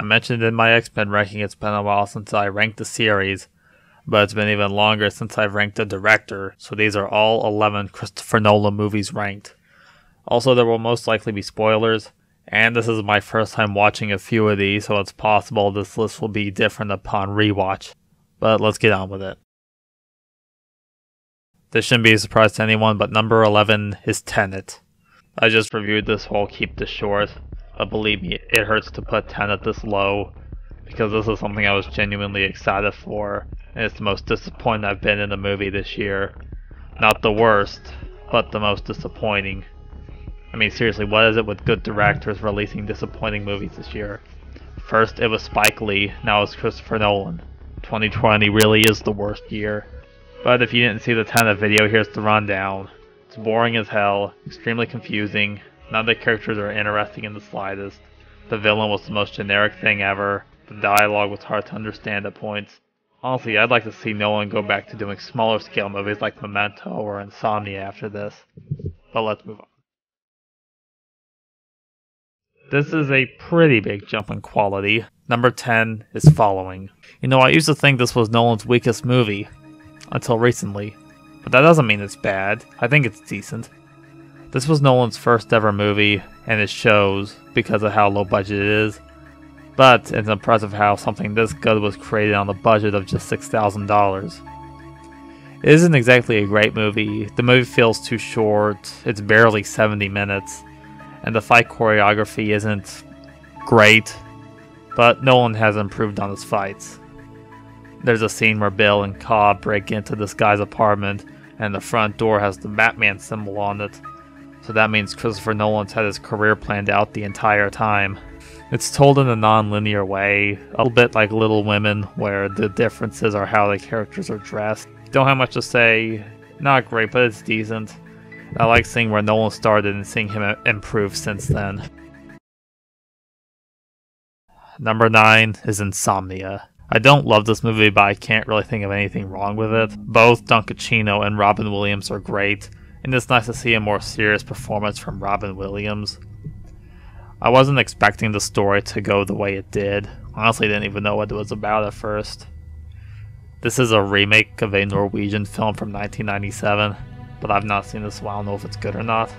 mentioned in my X-Men ranking, it's been a while since I ranked the series, but it's been even longer since I've ranked the director, so these are all 11 Christopher Nolan movies ranked. Also, there will most likely be spoilers, and this is my first time watching a few of these, so it's possible this list will be different upon rewatch. But let's get on with it. This shouldn't be a surprise to anyone, but number 11 is Tenet. I just reviewed this, so I'll keep this short, but believe me, it hurts to put Tenet this low, because this is something I was genuinely excited for, and it's the most disappointing I've been in a movie this year. Not the worst, but the most disappointing. I mean, seriously, what is it with good directors releasing disappointing movies this year? First it was Spike Lee, now it's Christopher Nolan. 2020 really is the worst year. But if you didn't see the Tenet video, here's the rundown. It's boring as hell, extremely confusing, none of the characters are interesting in the slightest. The villain was the most generic thing ever, the dialogue was hard to understand at points. Honestly, I'd like to see Nolan go back to doing smaller scale movies like Memento or Insomnia after this. But let's move on. This is a pretty big jump in quality. Number 10 is Following. You know, I used to think this was Nolan's weakest movie, until recently. But that doesn't mean it's bad. I think it's decent. This was Nolan's first ever movie, and it shows because of how low budget it is. But it's impressive how something this good was created on a budget of just $6,000. It isn't exactly a great movie. The movie feels too short. It's barely 70 minutes. And the fight choreography isn't great, but Nolan has improved on his fights. There's a scene where Bill and Cobb break into this guy's apartment, and the front door has the Batman symbol on it. So that means Christopher Nolan's had his career planned out the entire time. It's told in a non-linear way, a little bit like Little Women, where the differences are how the characters are dressed. Don't have much to say, not great, but it's decent. I like seeing where Nolan started and seeing him improve since then. Number 9 is Insomnia. I don't love this movie, but I can't really think of anything wrong with it. Both Don Cacino and Robin Williams are great, and it's nice to see a more serious performance from Robin Williams. I wasn't expecting the story to go the way it did. Honestly, didn't even know what it was about at first. This is a remake of a Norwegian film from 1997. But I've not seen this, so I don't know if it's good or not.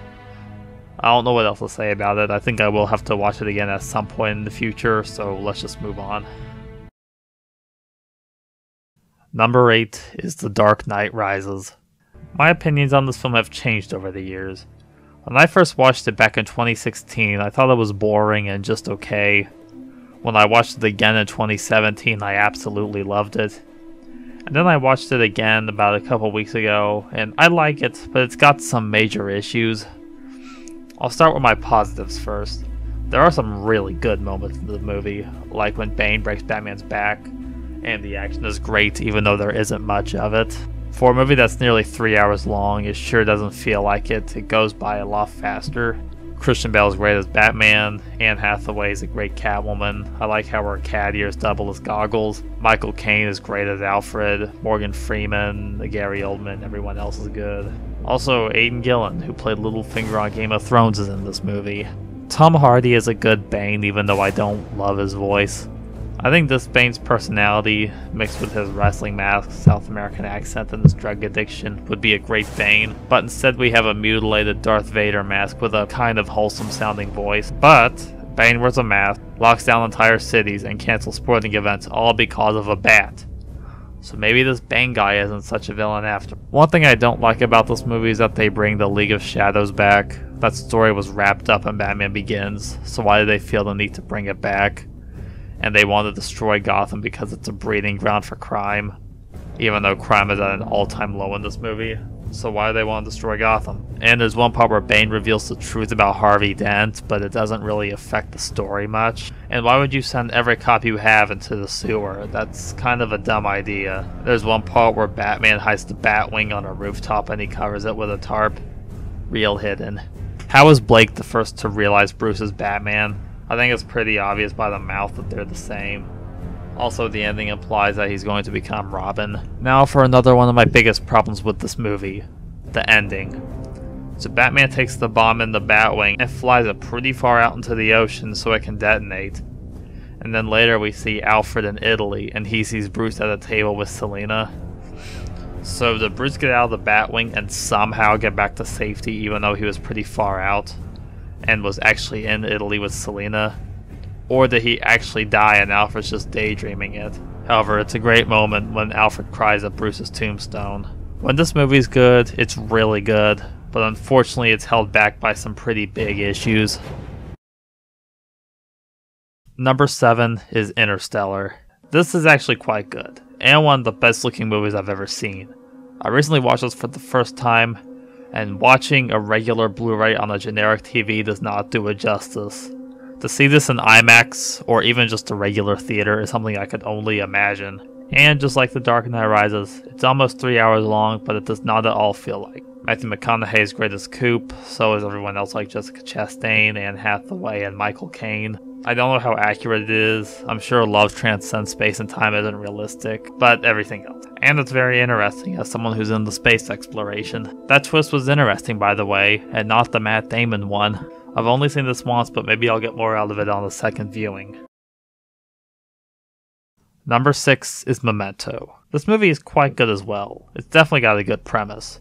I don't know what else to say about it. I think I will have to watch it again at some point in the future, so let's just move on. Number 8 is The Dark Knight Rises. My opinions on this film have changed over the years. When I first watched it back in 2016, I thought it was boring and just okay. When I watched it again in 2017, I absolutely loved it. And then I watched it again about a couple weeks ago, and I like it, but it's got some major issues. I'll start with my positives first. There are some really good moments in the movie, like when Bane breaks Batman's back, and the action is great even though there isn't much of it. For a movie that's nearly 3 hours long, it sure doesn't feel like it. It goes by a lot faster. Christian Bale is great as Batman, Anne Hathaway is a great Catwoman, I like how her cat ears double as goggles, Michael Caine is great as Alfred, Morgan Freeman, Gary Oldman, everyone else is good. Also, Aidan Gillen, who played Littlefinger on Game of Thrones, is in this movie. Tom Hardy is a good Bane, even though I don't love his voice. I think this Bane's personality, mixed with his wrestling mask, South American accent, and his drug addiction, would be a great Bane, but instead we have a mutilated Darth Vader mask with a kind of wholesome sounding voice. But Bane wears a mask, locks down entire cities, and cancels sporting events, all because of a bat. So maybe this Bane guy isn't such a villain after. One thing I don't like about this movie is that they bring the League of Shadows back. That story was wrapped up in Batman Begins, so why did they feel the need to bring it back? And they want to destroy Gotham because it's a breeding ground for crime, even though crime is at an all-time low in this movie. So why do they want to destroy Gotham? And there's one part where Bane reveals the truth about Harvey Dent, but it doesn't really affect the story much. And why would you send every cop you have into the sewer? That's kind of a dumb idea. There's one part where Batman hides the Batwing on a rooftop and he covers it with a tarp. Real hidden. How is Blake the first to realize Bruce is Batman? I think it's pretty obvious by the mouth that they're the same. Also, the ending implies that he's going to become Robin. Now for another one of my biggest problems with this movie. The ending. So Batman takes the bomb in the Batwing and flies it pretty far out into the ocean so it can detonate. And And then later we see Alfred in Italy, and he sees Bruce at a table with Selena. So did Bruce get out of the Batwing and somehow get back to safety even though he was pretty far out and was actually in Italy with Selena? Or did he actually die and Alfred's just daydreaming it? However, it's a great moment when Alfred cries at Bruce's tombstone. When this movie's good, it's really good, but unfortunately it's held back by some pretty big issues. Number 7 is Interstellar. This is actually quite good, and one of the best looking movies I've ever seen. I recently watched this for the first time, and watching a regular Blu-ray on a generic TV does not do it justice. To see this in IMAX, or even just a regular theater, is something I could only imagine. And just like The Dark Knight Rises, it's almost 3 hours long, but it does not at all feel like. Matthew McConaughey is great as Coop, so is everyone else like Jessica Chastain, Anne Hathaway, and Michael Caine. I don't know how accurate it is. I'm sure love transcends space and time isn't realistic, but everything else. And it's very interesting as someone who's into space exploration. That twist was interesting, by the way, and not the Matt Damon one. I've only seen this once, but maybe I'll get more out of it on the second viewing. Number 6 is Memento. This movie is quite good as well. It's definitely got a good premise.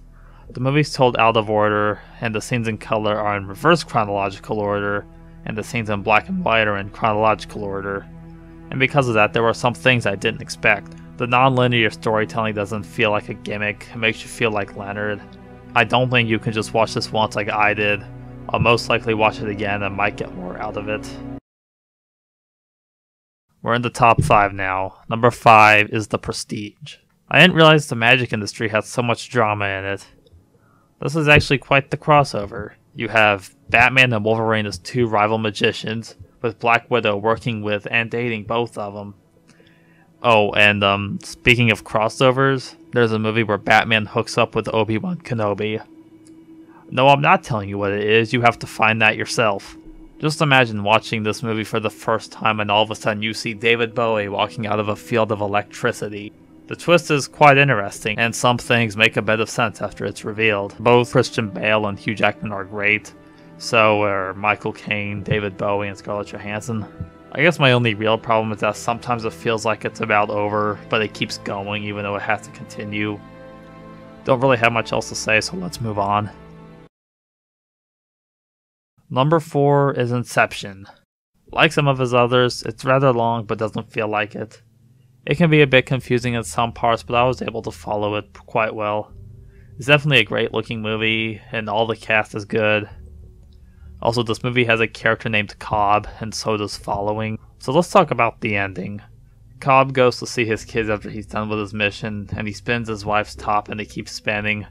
The movie's told out of order, and the scenes in color are in reverse chronological order, and the scenes in black and white are in chronological order. And because of that, there were some things I didn't expect. The non-linear storytelling doesn't feel like a gimmick, it makes you feel like Leonard. I don't think you can just watch this once like I did. I'll most likely watch it again and might get more out of it. We're in the top 5 now. Number 5 is The Prestige. I didn't realize the magic industry had so much drama in it. This is actually quite the crossover. You have Batman and Wolverine as 2 rival magicians, with Black Widow working with and dating both of them. Oh, and speaking of crossovers, there's a movie where Batman hooks up with Obi-Wan Kenobi. No, I'm not telling you what it is, you have to find that yourself. Just imagine watching this movie for the first time and all of a sudden you see David Bowie walking out of a field of electricity. The twist is quite interesting, and some things make a bit of sense after it's revealed. Both Christian Bale and Hugh Jackman are great. So are Michael Caine, David Bowie, and Scarlett Johansson. I guess my only real problem is that sometimes it feels like it's about over, but it keeps going even though it has to continue. Don't really have much else to say, so let's move on. Number 4 is Inception. Like some of his others, it's rather long but doesn't feel like it. It can be a bit confusing in some parts, but I was able to follow it quite well. It's definitely a great looking movie, and all the cast is good. Also, this movie has a character named Cobb, and so does Following. So let's talk about the ending. Cobb goes to see his kids after he's done with his mission, and he spins his wife's top and it keeps spinning.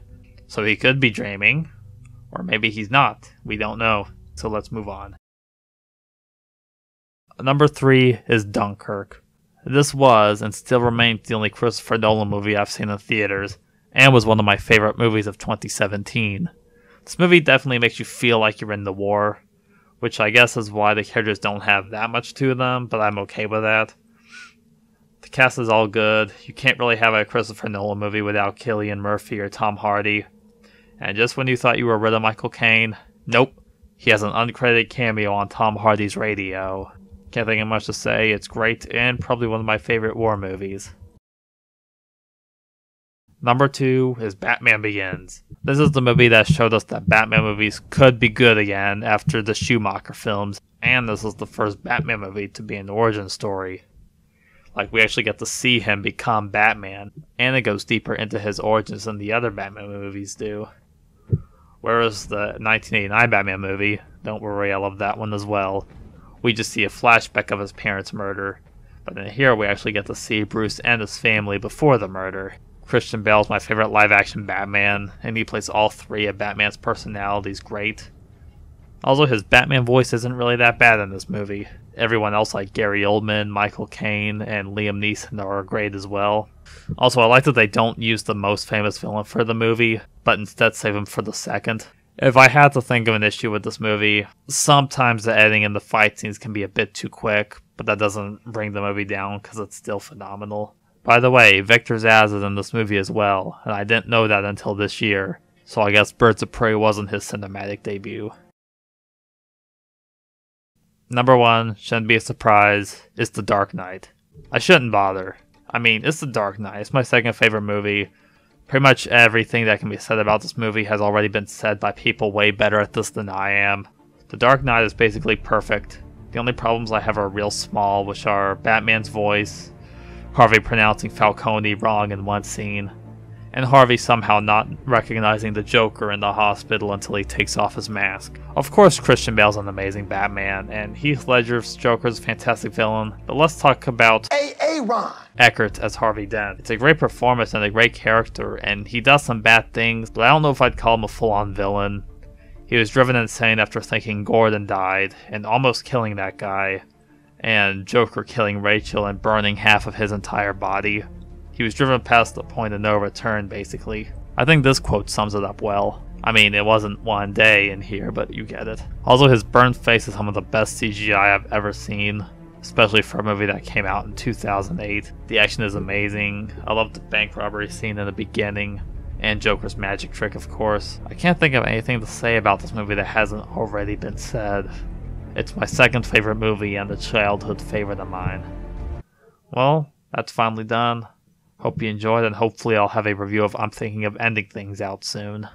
So he could be dreaming, or maybe he's not. We don't know. So let's move on. Number 3 is Dunkirk. This was, and still remains, the only Christopher Nolan movie I've seen in theaters, and was one of my favorite movies of 2017. This movie definitely makes you feel like you're in the war, which I guess is why the characters don't have that much to them, but I'm okay with that. The cast is all good. You can't really have a Christopher Nolan movie without Cillian Murphy or Tom Hardy. And just when you thought you were rid of Michael Caine, nope, he has an uncredited cameo on Tom Hardy's radio. Can't think of much to say, it's great and probably one of my favorite war movies. Number 2 is Batman Begins. This is the movie that showed us that Batman movies could be good again after the Schumacher films, and this is the first Batman movie to be an origin story. Like, we actually get to see him become Batman, and it goes deeper into his origins than the other Batman movies do. Whereas the 1989 Batman movie, don't worry, I love that one as well, we just see a flashback of his parents' murder. But in here we actually get to see Bruce and his family before the murder. Christian Bale's my favorite live-action Batman, and he plays all 3 of Batman's personalities great. Also, his Batman voice isn't really that bad in this movie. Everyone else like Gary Oldman, Michael Caine, and Liam Neeson are great as well. Also, I like that they don't use the most famous villain for the movie, but instead save him for the second. If I had to think of an issue with this movie, sometimes the editing and the fight scenes can be a bit too quick, but that doesn't bring the movie down because it's still phenomenal. By the way, Victor Zsasz is in this movie as well, and I didn't know that until this year, so I guess Birds of Prey wasn't his cinematic debut. Number 1, shouldn't be a surprise, it's The Dark Knight. I shouldn't bother. I mean, it's The Dark Knight. It's my second favorite movie. Pretty much everything that can be said about this movie has already been said by people way better at this than I am. The Dark Knight is basically perfect. The only problems I have are real small, which are Batman's voice, Harvey pronouncing Falcone wrong in one scene, and Harvey somehow not recognizing the Joker in the hospital until he takes off his mask. Of course, Christian Bale's an amazing Batman, and Heath Ledger's Joker's a fantastic villain, but let's talk about Ron Eckert as Harvey Dent. It's a great performance and a great character, and he does some bad things, but I don't know if I'd call him a full-on villain. He was driven insane after thinking Gordon died, and almost killing that guy, and Joker killing Rachel and burning half of his entire body. He was driven past the point of no return, basically. I think this quote sums it up well. I mean, it wasn't one day in here, but you get it. Also, his burned face is some of the best CGI I've ever seen, especially for a movie that came out in 2008. The action is amazing. I love the bank robbery scene in the beginning, and Joker's magic trick, of course. I can't think of anything to say about this movie that hasn't already been said. It's my second favorite movie and a childhood favorite of mine. Well, that's finally done. Hope you enjoyed, and hopefully I'll have a review of I'm Thinking of Ending Things out soon.